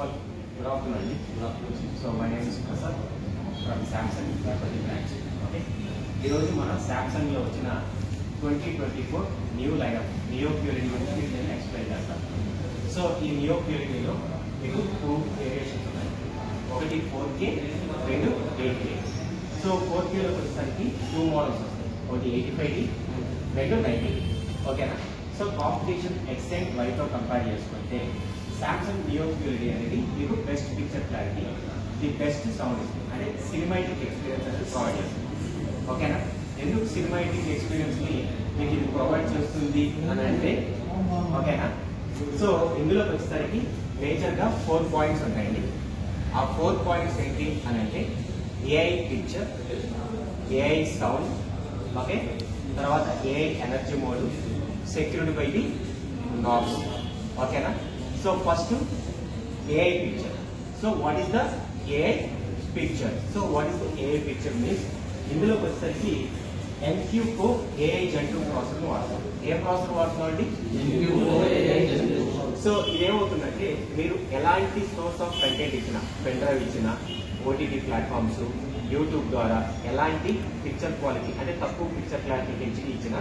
all, good afternoon. So my name is Prasad from Samsung branch. Okay. This is our Samsung 2024 new lineup. Neo Purity guరించి నేను explain చేస్తాను. So ఈ Neo Purity లో మీకు 2 variations ఉన్నాయి. ఒకటి 4K, రెండు 8K. So 4K లో వచ్చేసరికి 2 మోడల్స్ వస్తాయి. ఒకటి 85D, రెండు 90D. ఓకేనా? So competition X and Y తో కంపేర్ చేసుకుంటే సామ్సంగ్ Neo Purity అనేది మీకు best picture clarity, the best sound ఇస్తుంది, అంటే సినిమాటిక్ ఎక్స్పీరియన్స్ అనేది ప్రొవైడ్ చేస్తుంది. ఓకేనా? ఎందుకు సినిమాటిక్ ఎక్స్పీరియన్స్ ని మీకు ఇది ప్రొవైడ్ చేస్తుంది అని అంటే, ఓకేనా, సో ఇందులో వచ్చేసరికి మేజర్ గా 4 పాయింట్స్ ఉంటాయండి. ఆ 4 పాయింట్స్ ఏంటి అని అంటే AI picture, AI sound, okay, తర్వాత AI energy mode, security by the Knox. ఓకేనా? So first AI picture. So what is the AI picture? So what is the AI picture means ఇందులో వచ్చేసరికి MQ4 AI Gen 2 processor వాడతాం. ఏ processor వాడుతున్నాం అండి? So ఇదేమవుతుందంటే మీరు ఎలాంటి source of content ఇచ్చినా, pen drive ఇచ్చినా, OTT ప్లాట్ఫామ్స్, యూట్యూబ్ ద్వారా ఎలాంటి పిక్చర్ క్వాలిటీ అంటే తక్కువ పిక్చర్ క్లారిటీ ఇచ్చినా,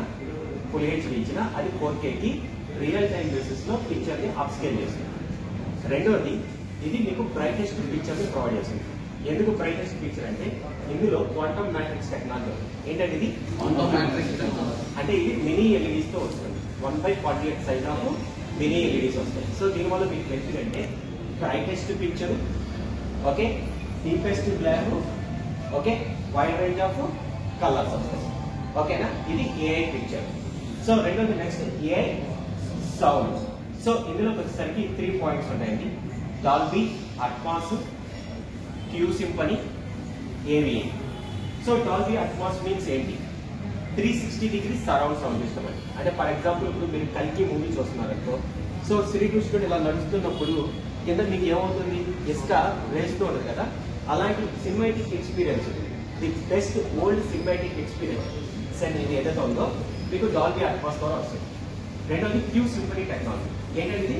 ఫుల్ హెచ్డీ ఇచ్చినా అది 4Kకి రియల్ టైం బేసిస్ లో పిక్చర్ ని అప్ స్కేల్ చేస్తుంది. రెండోది ఇది మీకు బ్రైటెస్ట్ పిక్చర్ ని ప్రొవైడ్ చేస్తుంది. ఎందుకు బ్రైటెస్ట్ పిక్చర్ అంటే ఇందులో క్వాంటమ్ మ్యాట్రిక్స్ టెక్నాలజీ. ఏంటంటే ఇది అంటే ఇది మినీ ఎల్ఈడీస్ తో వస్తుంది. 1/48 సైజ్ ఆఫ్ మినీ ఎల్ఈడీస్ వస్తాయి. సో దీనివల్ల మీకు బెనిఫిట్ అంటే brightest picture, okay, deepest black, okay, wide range of colours వస్తాయి. ఓకేనా? ఇది ఏఐ పిక్చర్. సో రెండోది నెక్స్ట్ ఏఐ సౌండ్. సో ఇందులోకి వచ్చేసరికి 3 పాయింట్స్ ఉంటాయండి. Dolby Atmos, Q symphony, AVA. So Dolby Atmos means ఏంటి? 360 డిగ్రీస్ సరౌండ్ సౌండ్ సిస్టమ్ అండి. అంటే ఫర్ ఎగ్జాంపుల్ ఇప్పుడు మీరు కల్కి మూవీ చూస్తున్నారనుకో, సో శ్రీకృష్ణుడు ఇలా నడుస్తున్నప్పుడు కింద మీకు ఏమవుతుంది? ఇసుక వేస్తూ ఉంటుంది కదా, అలాంటి cinematic experience, the best old cinematic experience ఇది ఏదైతే ఉందో మీకు డాల్బీ అట్మాస్ ద్వారా వస్తుంది. రెండోది క్యూ సింఫనీ టెక్నాలజీ. ఏంటంటే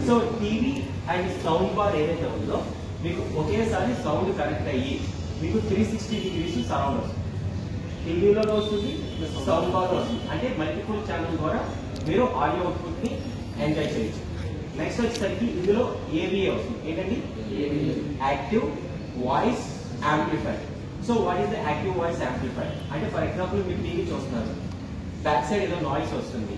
so TV and sound bar ఏదైతే ఉందో మీకు ఒకేసారి సౌండ్ కనెక్ట్ అయ్యి మీకు 360 డిగ్రీస్ సరౌండ్ వస్తుంది. టీవీలో వస్తుంది, సౌండ్ బార్ వస్తుంది. అంటే మల్టిపుల్ ఛానల్ ద్వారా మీరు ఆడియో అవుట్పుట్ ని ఎంజాయ్ చేయొచ్చు. నెక్స్ట్ వచ్చేసరికి ఇందులో AVA వస్తుంది. ఏంటండి? Active voice amplifier. So what is the active voice amplifier అంటే ఫర్ ఎగ్జాంపుల్ మీరు టీవీ చూస్తున్నారు, బ్యాక్ సైడ్ ఏదో నాయిస్ వస్తుంది,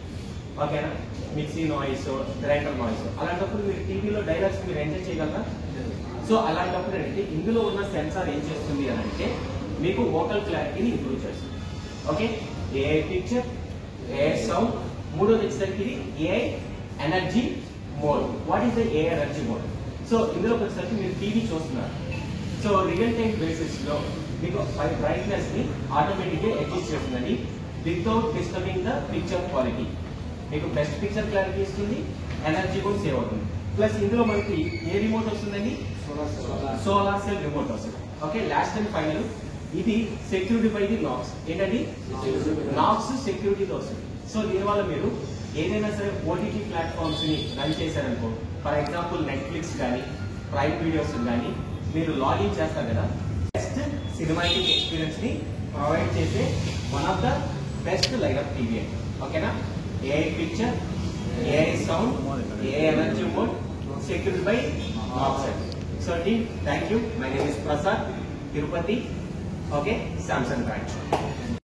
ఓకేనా, మిక్సీ నాయిస్, గ్రైండర్ నాయిస్. అలాంటప్పుడు మీరు టీవీలో డైలాగ్స్ మీరు ఎంజాయ్ చేయగలరా? సో అలాంటప్పుడు ఏంటంటే ఇందులో ఉన్న సెన్సార్ ఏం చేస్తుంది అని అంటే మీకు వోకల్ క్లారిటీని ఇంప్రూవ్ చేస్తుంది. Okay, AI picture, AI sound. మూడోది వచ్చేసరికి ఇది AI energy mode. What is the AI energy mode? So ఇందులోకి వచ్చేసరికి మీరు టీవీ చూస్తున్నారు, సో రియల్ టైం బేసిస్ లో మీకు బ్రైట్నెస్ ని ఆటోమేటిక్ గా అడ్జస్ట్ చేస్తుందండి without disturbing the picture quality. మీకు బెస్ట్ పిక్చర్ క్లారిటీ ఇస్తుంది, ఎనర్జీ కూడా సేవ్ అవుతుంది. ప్లస్ ఇందులో మనకి ఏ రిమోట్ వస్తుందండి? సోలార్ సెల్ రిమోట్ వస్తుంది. ఓకే, లాస్ట్ అండ్ ఫైనల్ ఇది సెక్యూరిటీ బై ది నాబ్స్. ఏంటండి? నాబ్స్ సెక్యూరిటీతో వస్తుంది. సో దీనివల్ల మీరు ఏదైనా సరే OTT ప్లాట్ఫామ్స్ ని రన్ చేశారనుకో, ఫర్ ఎగ్జాంపుల్ నెట్ఫ్లిక్స్ కానీ ప్రైమ్ వీడియోస్ కానీ మీరు లాగిన్ చేస్తారు కదా, బెస్ట్ సినిమాటిక్ ఎక్స్పీరియన్స్ ని ప్రొవైడ్ చేసే one of the best lineup TV అండి. ఓకేనా? AI picture, AI sound, AI energy mode, security by Knox. So అండి, thank you. My name is Prasad, Tirupati, okay, Samsung branch.